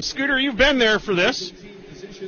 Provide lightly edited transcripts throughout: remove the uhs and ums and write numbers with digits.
Scooter, you've been there for this.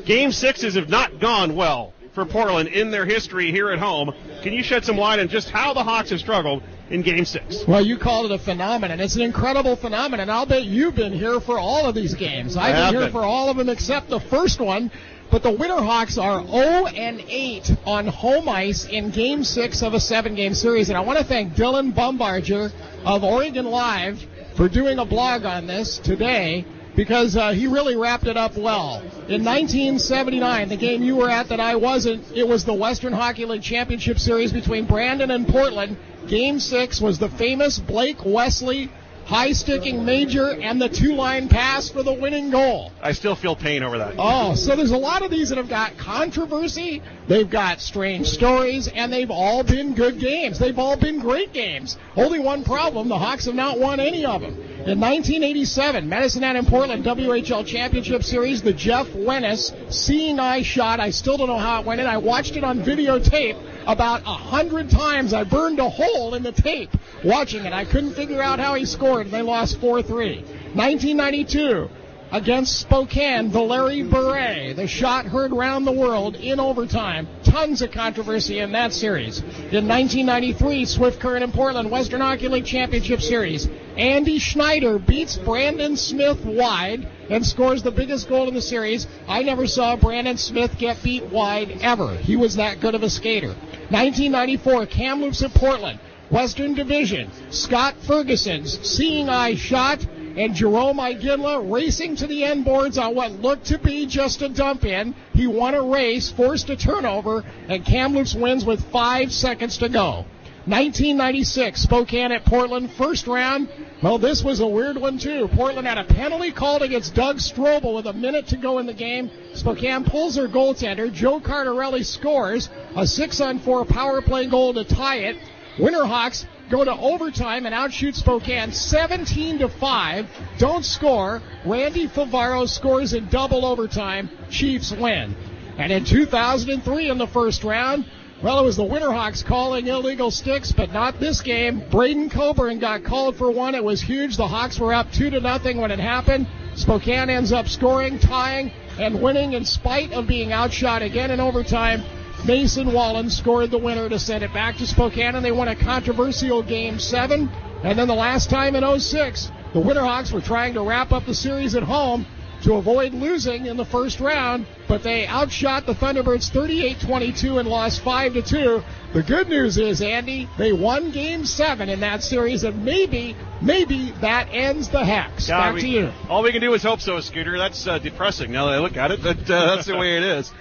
Game 6s have not gone well for Portland in their history here at home. Can you shed some light on just how the Hawks have struggled in Game 6? Well, you called it a phenomenon. It's an incredible phenomenon. I'll bet you've been here for all of these games. I've been here for all of them except the first one. But the Winterhawks are 0-8 on home ice in Game 6 of a 7-game series. And I want to thank Dylan Bumbarger of Oregon Live for doing a blog on this today, because he really wrapped it up well. In 1979, the game you were at that I wasn't, it was the Western Hockey League Championship Series between Brandon and Portland. Game 6 was the famous Blake Wesley high-sticking major and the two-line pass for the winning goal. I still feel pain over that. Oh, so there's a lot of these that have got controversy, they've got strange stories, and they've all been good games. They've all been great games. Only one problem, the Hawks have not won any of them. In 1987, Medicine Hat and Portland WHL Championship Series, the Jeff Wennis seeing eye shot. I still don't know how it went in. I watched it on videotape about 100 times. I burned a hole in the tape watching it. I couldn't figure out how he scored, and they lost 4-3. 1992, against Spokane, Valeri Bure. The shot heard round the world in overtime. Tons of controversy in that series. In 1993, Swift Current and Portland Western Hockey League Championship Series. Andy Schneider beats Brandon Smith wide and scores the biggest goal in the series. I never saw Brandon Smith get beat wide ever. He was that good of a skater. 1994, Kamloops at Portland, Western Division. Scott Ferguson's seeing eye shot, and Jerome Iginla racing to the end boards on what looked to be just a dump in. He won a race, forced a turnover, and Kamloops wins with 5 seconds to go. 1996, Spokane at Portland, first round. Well, this was a weird one, too. Portland had a penalty called against Doug Strobel with a minute to go in the game. Spokane pulls their goaltender. Joe Cardarelli scores a 6-on-4 power play goal to tie it. Winterhawks go to overtime and outshoot Spokane 17-5. Don't score. Randy Favaro scores in double overtime. Chiefs win. And in 2003 in the first round, well, it was the Winterhawks calling illegal sticks, but not this game. Braden Coburn got called for one. It was huge. The Hawks were up 2-0 when it happened. Spokane ends up scoring, tying, and winning in spite of being outshot again in overtime. Mason Wallen scored the winner to send it back to Spokane, and they won a controversial Game 7. And then the last time in 06, the Winterhawks were trying to wrap up the series at home to avoid losing in the first round, but they outshot the Thunderbirds 38-22 and lost 5-2. The good news is, Andy, they won Game 7 in that series, and maybe that ends the hex. Back to you. All we can do is hope so, Scooter. That's depressing now that I look at it, but that's the way it is.